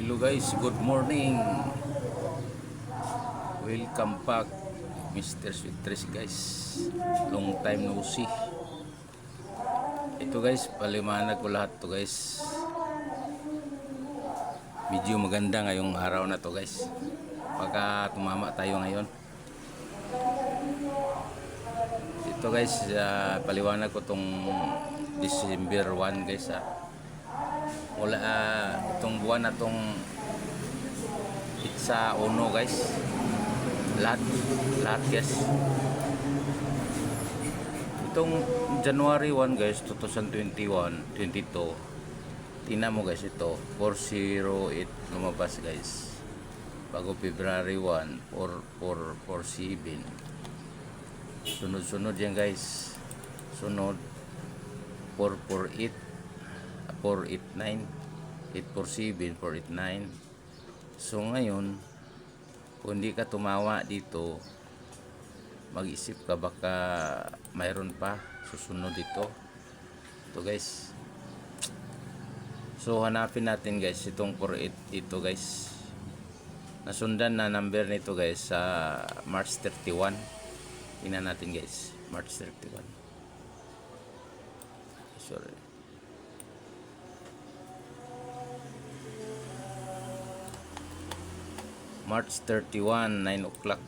Hello guys, good morning. Welcome back Mr. Sweet Trees guys. Long time no see. Ito guys, paliwanag ko lahat to guys. Medyo maganda ngayong araw na to guys. Pagka tumama tayo ngayon. Ito guys, paliwanag ko tong December 1 guys Wala itong buwan na tong sa uno guys, lahat guys. Itong January 1 guys 2021-22, tingnan mo guys, ito 408 lumabas guys, bago February 1 447, sunod yan guys, sunod 448 489 847 489. So ngayon, kung hindi ka tumawa dito, mag-isip ka baka mayroon pa susunod dito. Ito guys. So hanapin natin guys itong 48 ito guys. Nasundan na number nito guys sa March 31. Tingnan natin guys, March 31. Sorry. March 31, 9 o'clock,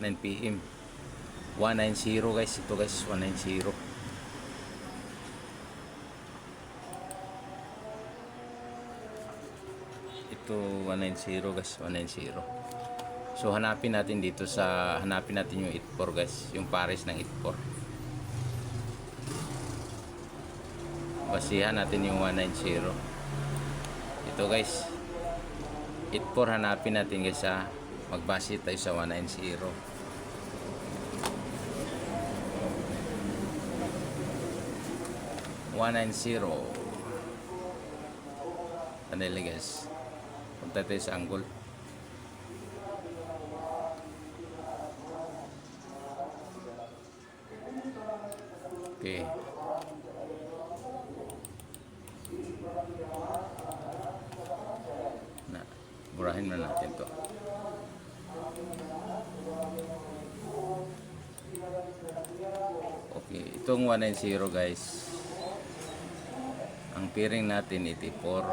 9 p.m. 190 guys, ito guys, 190. Ito 190 guys, 190. So hanapin natin dito hanapin natin yung 84 guys, yung pares ng 84. Basihan natin yung 190. Ito guys, 84 hanapin natin guys magbase tayo sa 190. Sandali guys, punta tayo sa angle. Okay, burahin na natin to. Okay, itong 190 guys, ang piring natin 84.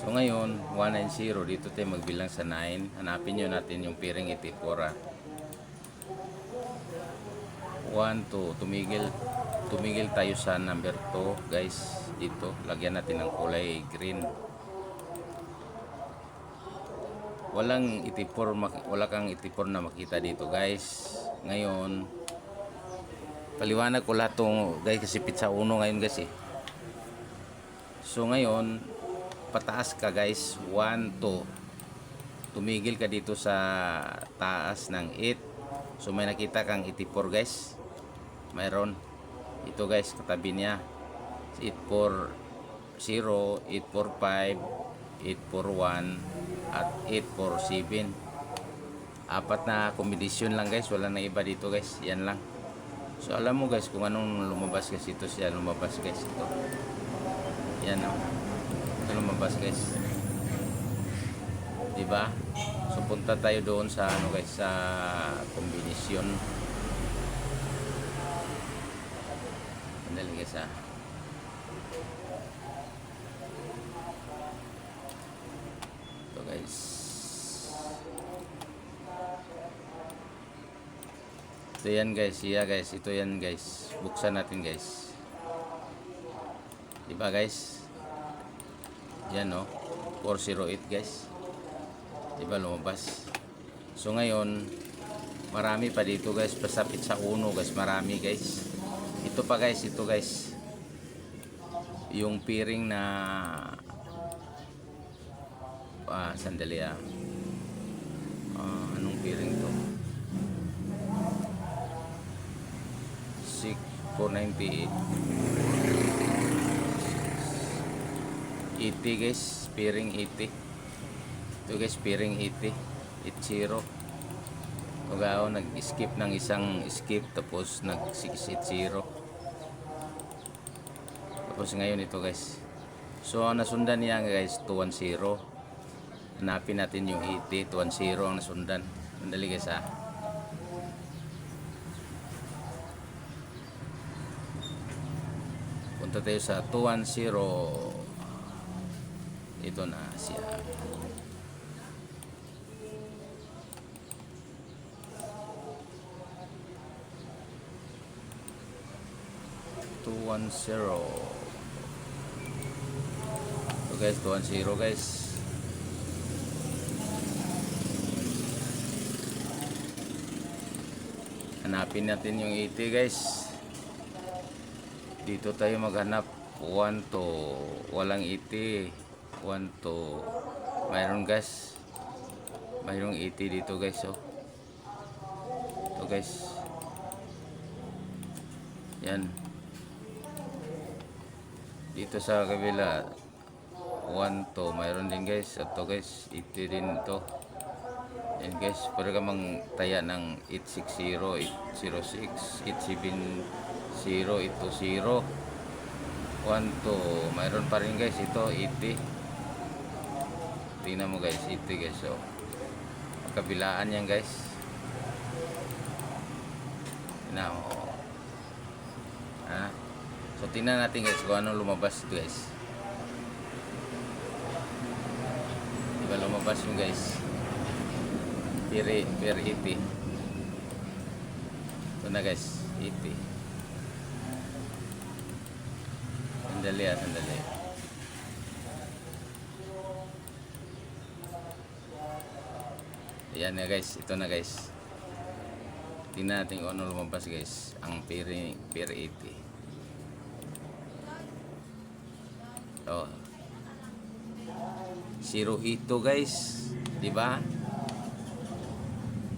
So ngayon 190, dito tayo magbilang sa 9. Hanapin nyo natin yung piring 84 1, 2, tumigil tayo sa number 2 guys. Dito lagyan natin ng kulay green. Wala kang 84 na makita dito guys. Ngayon paliwanag ko lahat tong guys, kasi pizza uno ngayon guys So ngayon pataas ka guys, 1, 2, tumigil ka dito sa taas ng 8. So may nakita kang 84 guys, mayroon ito guys, katabi niya 840, 845, 841 at 847. Apat na kombinasyon lang guys, wala na iba dito guys, yan lang. So alam mo guys kung anong lumabas kasi ito siya lumabas guys, ito yan ito lumabas guys, diba? So punta tayo doon sa guys, sa kombinasyon. Dali guys ito guys, ito yan guys, guys, ito yan guys, buksan natin guys, diba guys, yan 408 guys, diba lumabas. So ngayon marami pa dito guys, pasapit sa uno guys, marami guys. Ito pa guys, ito guys, yung piring na sandali anong piring to, 498 80 guys, piring 80. Ito guys, piring 80 80. Kung nag-skip ng isang skip tapos nag-680. Tapos ngayon ito guys. So ang nasundan niya guys 210. Hanapin natin yung 80, 210 ang nasundan. Sandali guys ha. Punta tayo sa 210. Ito na siya. So guys, 210 guys. Hanapin natin yung 80 guys. Dito tayo maghanap. 1 to walang 80. 1 to mayroon guys. Mayroong 80 dito guys. Oh. Ito guys. Yan. Dito sa kabila 1 to mayroon din guys. Ito guys 80 din ito. Yan guys, pwede ka mang taya ng 860, 806, 870, 820, 1 to mayroon pa rin guys. Ito 80. Tingnan mo guys, 80 guys. So kabilaan yan guys. Tingnan mo. Ha? So tingnan natin guys kung ano lumabas ito guys. Diba lumabas yung guys per 80. Ito na guys 80. Sandali sandali. Ayan na guys, ito na guys. Tingnan natin kung ano lumabas guys. Ang per 80. Oh. 0 ito guys, di ba?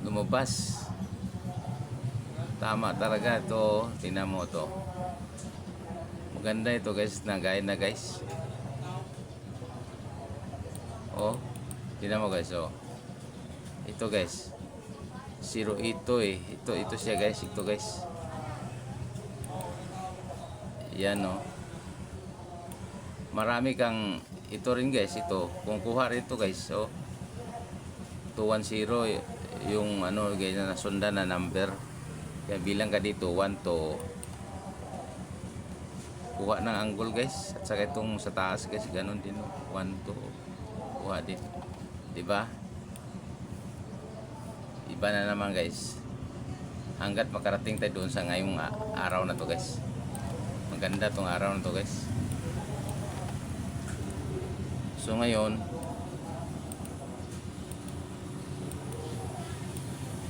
Lumabas. Tama talaga ito. Tingnan mo to. Maganda ito guys, nagaya na guys. Oh, tingnan mo guys. Oh, ito guys. 0 ito eh. Ito siya guys. Ito guys. Yan oh. Marami kang ito rin guys. Ito. Kung kuha rin ito guys. Oh, 210 yung ano guys na nasundan na number. Kaya bilang ka dito 1 to kuha ng angle guys. At saka itong sa taas guys ganun din oh. 1 to kuha din. Diba? Iba na naman guys. Hanggat makarating tayo doon sa ngayong araw na to guys. Maganda tong araw na to guys. So ngayon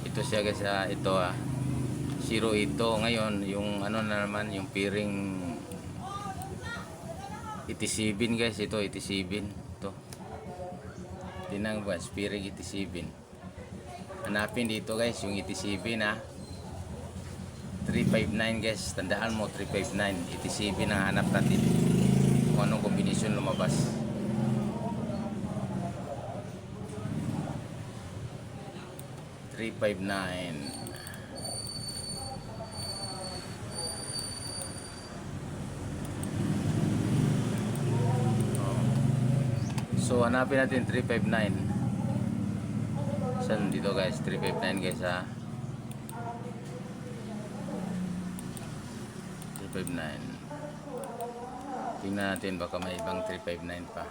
ito siya guys. Ito 0 ito. Ngayon yung ano na naman yung piring 87 guys. Ito 87 ito. Tinang guys piring 87. Hanapin dito guys yung 87 359 guys. Tandaan mo 359. 87 ang hanap natin. Kung anong kombinasyon lumabas. $359. So hanapin natin 359. Saan dito guys? 359 guys ha. 359. Tingnan natin baka may ibang 359 pa.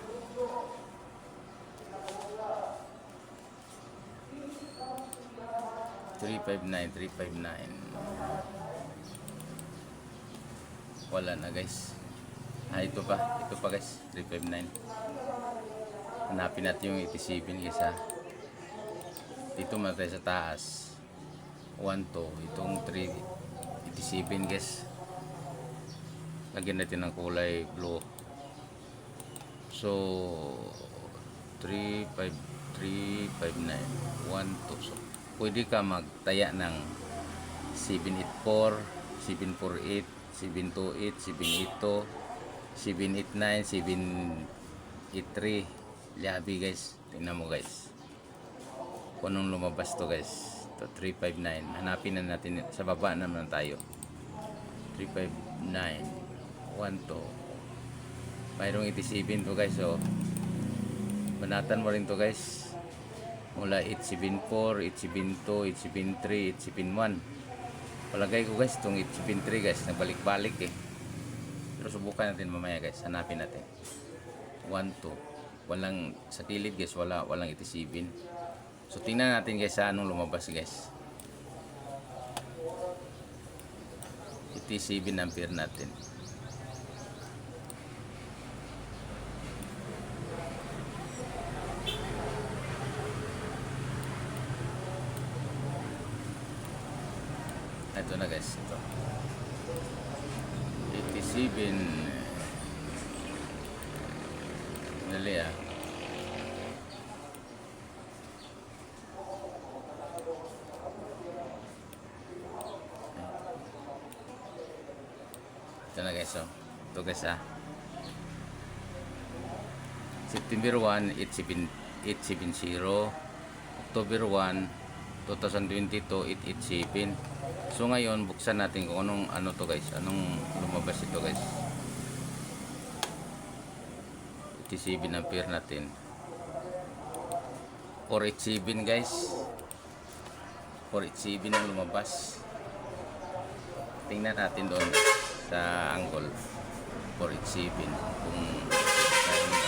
$359. Wala na guys. Ito pa guys. 359. Hanapin natin yung 87 guys ha. Dito muna tayo sa taas. 1 to. Itong 387 guys. Lagyan natin ng kulay blue. So 359. 1 to. So pwede ka magtaya ng 784, 748, 728, 782, 789, 783. Labi guys. Tingnan mo guys. Kung anong lumabas to guys. Ito 359. Hanapin na natin. Sa baba naman tayo. 359. 1 to. mayroong 87 to guys. So banatan mo rin to guys, mula 874, 872, 873, 871. Palagay ko guys itong 873 guys, nagbalik-balik eh. Pero subukan natin mamaya guys, hanapin natin 1, 2, walang sa kilid guys, walang 87. So tingnan natin guys sa anong lumabas guys. 87 ampere natin. Ito na guys, ito 87. Dali ah. Ito na guys, oh. Ito guys ah. September 1, 870. October 1, 2022, 887. So ngayon, buksan natin kung anong to guys. Anong lumabas ito guys. 87 ampere natin. 487 guys. 487 ang lumabas. Tingnan natin doon sa angle 487 kung mayroon ba.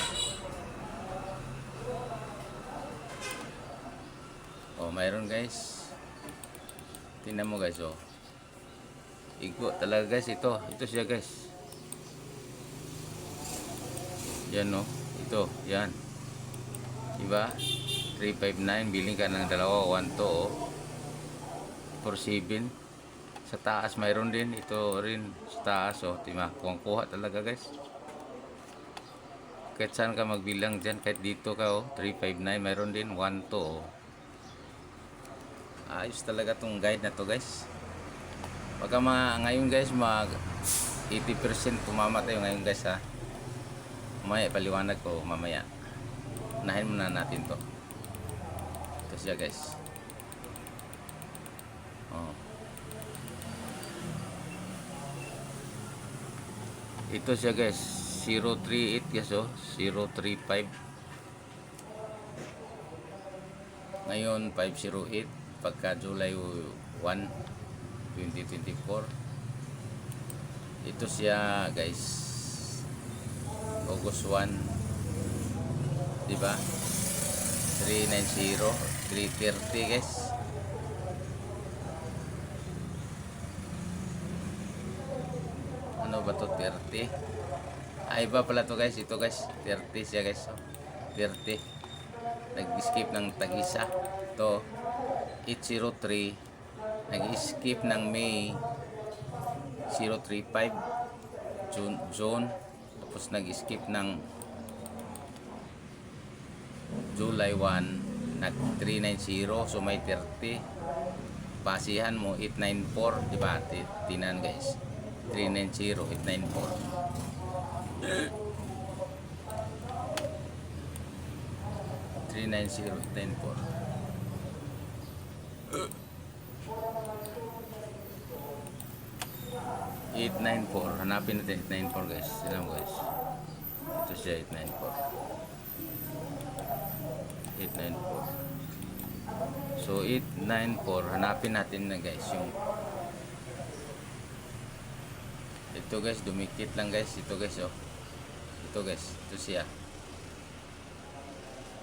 Oh, mayroon guys. Tingnan mo guys, oh. Igo talaga guys ito. Ito siya guys. Yan no. Ito, yan. Diba? 359, biling ka ng dalawa, 1 to, oh. 47. Sa taas mayroon din. Ito rin sa taas, oh. Diba? Kuha talaga guys. Kahit saan ka magbilang dyan, kahit dito ka, oh. 359, mayroon din 1 to, oh. Ayos talaga tong guide na to guys. Pagka ngayon guys, mag 80% tumama tayo ngayon guys ha. Mamaya paliwanag ko mamaya. Unahin muna natin to. Ito siya guys. Oh. Ito siya guys, 038 guys, oh, 035. Ngayon 508 pagka July 1, 2024. Ito siya guys, August 1, diba? 390, 330 guys. Ano ba to, 30? Ay, iba pala to guys. Ito guys, 30 siya guys, 30. Nag-skip ng tag-isa. Ito 803, nag-skip ng May 035, June, tapos nag-skip ng July 1, nag 390, so may 30. Basihan mo 894, diba? Tinan guys, 390, 894, 390, 894. 894, hanapin natin 894 guys. Sino mo guys? Ito siya, 894. So 894, hanapin natin na guys yung ito guys, dumikit lang guys. Ito guys, oh. Ito guys, ito siya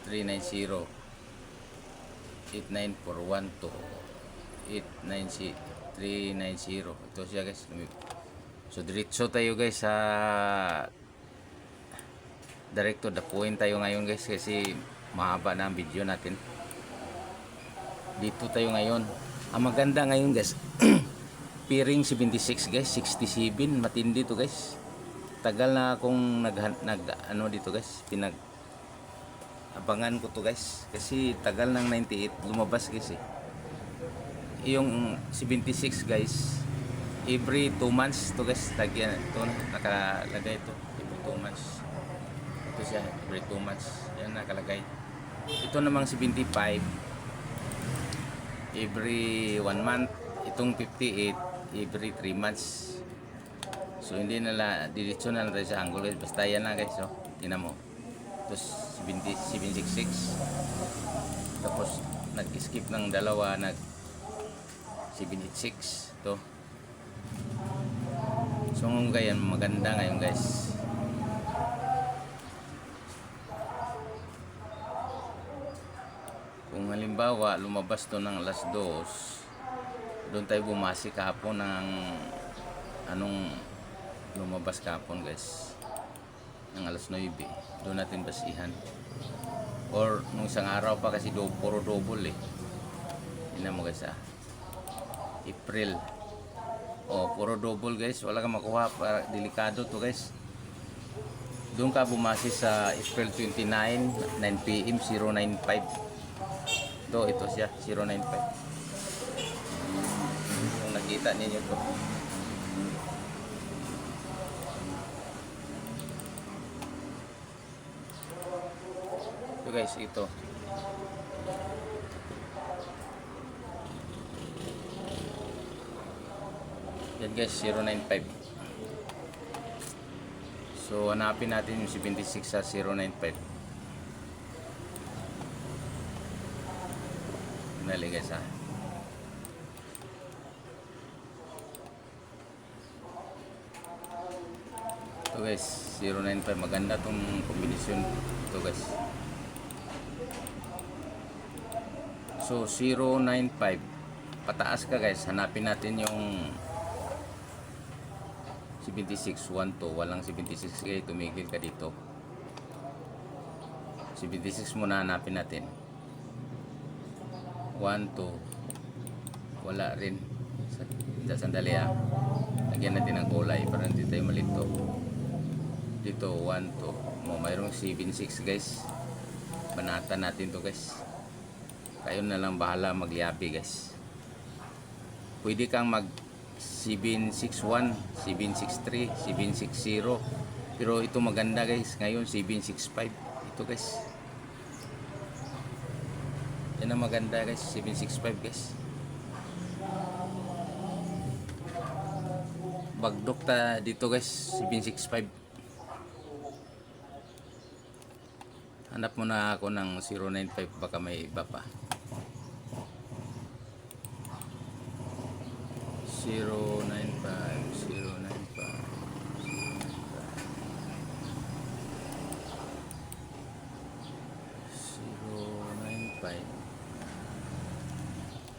390, 89412, 890, 390. Ito siya guys. So diretso tayo guys sa direct to the point tayo ngayon guys, kasi mahaba na ang video natin. Dito tayo ngayon. Ang maganda ngayon guys, piring 76 guys, 67, matindi to guys. Tagal na akong ano dito guys, abangan ko to guys, kasi tagal ng 98 lumabas guys eh. Yung 76 guys, every 2 months to guys, lagyan ito, nakalagay ito every 2 months. Ito siya, every 2 months yan nakalagay. Ito namang 75 every 1 month. Itong 58 every 3 months. So hindi na diretso na lang tayo sa angle guys. Basta yan na guys. So, tingnan mo. Tapos 766. Tapos nag-skip ng dalawa, nag 786 to. So ngayon maganda ngayon guys. Kung halimbawa lumabas to ng alas 2, doon tayo bumasi kahapon ng anong lumabas kahapon guys, ng alas 9, doon natin basihan. Or nung isang araw pa kasi puro double eh. Tingnan mo guys April. Puro double guys, wala kang makuha, delikado to guys. Doon ka bumasi sa April 29, 9 PM 095. Ito siya 095. Yung nakita ninyo to. Ito guys, ito. Yan guys, 095. So hanapin natin yung 76 sa 095. Dali guys ito guys, 095. Maganda tong kombinasyon ito guys. So 095 pataas ka guys, hanapin natin yung 76, 1 to, walang 76 kayo, tumigil ka dito. 76 muna hanapin natin. 1 to, wala rin. Sandali lagyan natin ng kulay para hindi tayo malito. Dito 1 to, mayroong 76 guys. Banatan natin to guys. Kayo na lang bahala magliapi guys. Pwede kang mag 761, 763, 760. Pero ito maganda guys. Ngayon 765. Ito guys. Yan ang maganda guys. 765 guys. Bagdok ta dito guys. 765. Hanap muna ako ng 095. Baka may iba pa. 095, 095.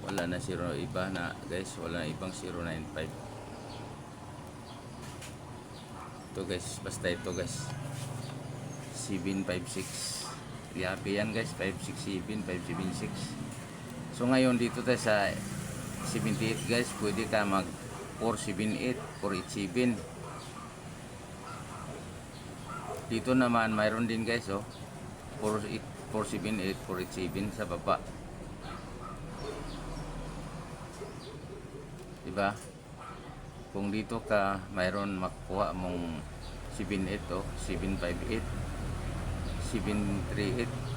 Wala na 0 iba na guys, wala na ibang 095. Ito guys, basta ito guys. 756. Yapi yan guys, 567, 576. So ngayon dito tayo sa 78 guys, pwede ka mag 478, 487. Dito naman mayroon din guys 478, 487 sa baba. Diba? Kung dito ka mayroon makuha mong 78 758, 738.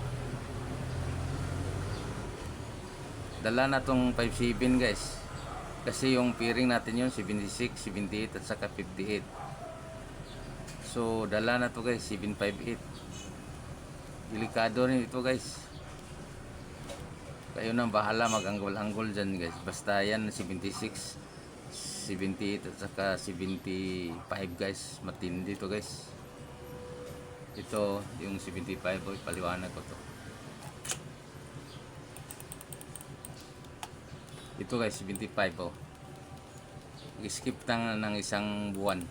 Dala na tong 57 guys. Kasi yung pairing natin yun 76, 78 at saka 58. So dala na to guys 758. Delikado rin ito guys. Kayo nang bahala mag-anggol-anggol dyan guys. Basta yan 76, 78 at saka 75 guys. Matindi to guys. Ito yung 75 paliwanag ko to. Ito guys 75 skip ng isang buwan.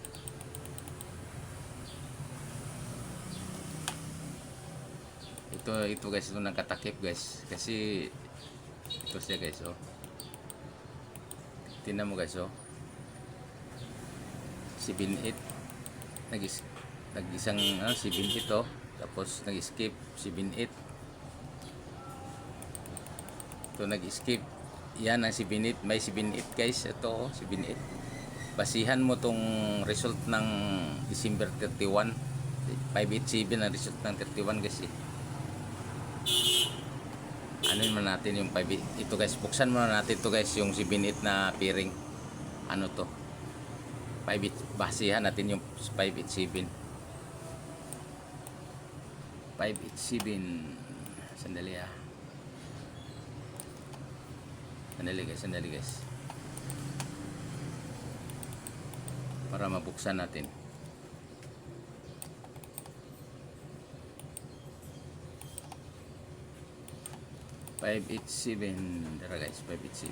Ito guys, ito nakatakip guys. Kasi ito siya guys tingnan mo guys 78 nag-isang 78 tapos nag-skip 78. Ito nag-skip. Yan ang 78, may 78 guys. Ito 78. Basihan mo tong result ng December 31. 587 ang result ng 31 guys Ano naman natin yung 5 ito guys. Buksan muna natin to guys yung 78 na pairing. Ano to? Basihan natin yung 587. 587. Sandali ah. Sandali guys. Para mabuksan natin. Tara guys, 587.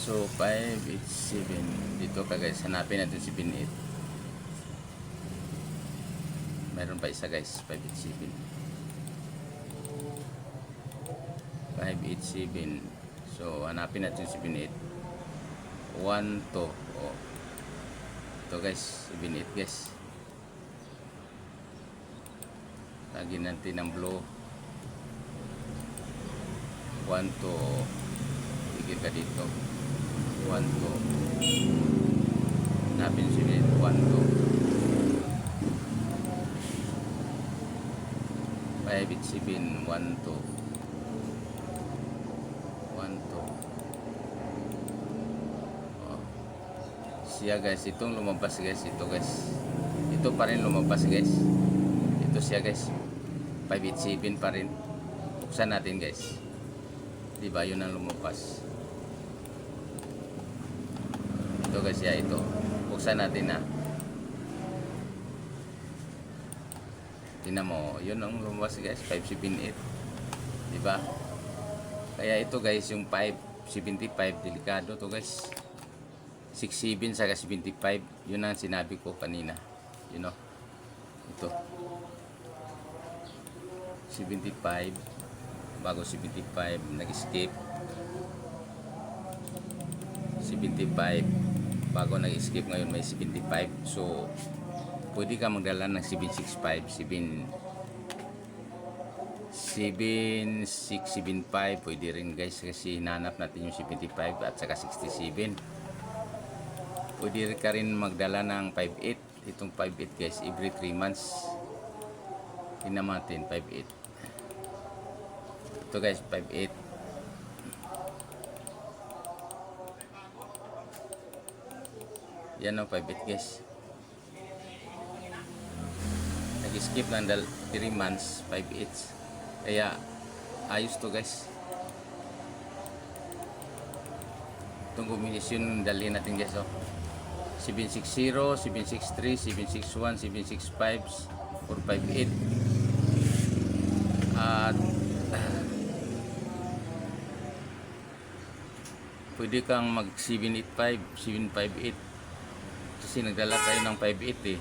So 587 dito ka guys, hanapin natin si 78. Meron pa isa guys, 587. 587. So hanapin natin si 78. 1 to. Oh. Ito guys, 78 guys. Lagyan natin ng blue. 1 to. Tigil ka dito. 1 to. Hanapin si 1 to. 587 1 to. 1 to. Oh. Siya guys, itong lumabas guys, ito guys. Ito pa rin lumabas guys. Ito siya guys. 587 pa rin. Buksan natin guys. Diba yun ang lumabas. Ito guys ya, ito. Buksan natin na. Tingnan mo, yun ang lumabas guys, 578. Diba? Kaya ito guys, yung 575, delikado to guys. 67 saka 75, yun ang sinabi ko kanina. You know? Ito. 75, bago 75, nag-skip. 75, bago nag-skip, ngayon may 75. So, pwede ka magdala ng 765, 7675, pwede rin guys, kasi hinanap natin yung 75 at saka 67. Pwede rin ka rin magdala ng 58, itong 58 guys, every 3 months. Tingnan natin, 58. Ito guys, 58. Yan ang 58 guys. Nag-skip ng 3 months, 58. Kaya ayos to guys. Itong kombinasyon dalhin natin guys, oh. 760, 763, 761, 765, 458. At pwede kang mag 785, 758. Kasi nagdala tayo ng 58 eh.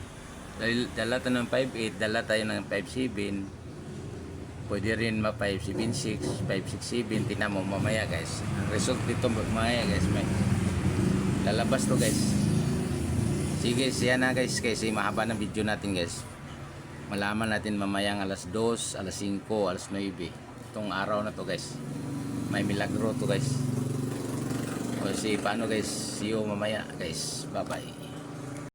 Dahil dala tayo ng 58, dala tayo ng 57. Pwede rin ma 576, 567. Tingnan mo mamaya guys. Ang result dito mamaya guys, may lalabas to guys. Sige, siya na guys, kasi mahaba ng video natin guys. Malaman natin mamayang alas 2, alas 5, alas 9. Itong araw na to guys. May milagro to guys. O si paano guys, see you mamaya guys. Bye bye.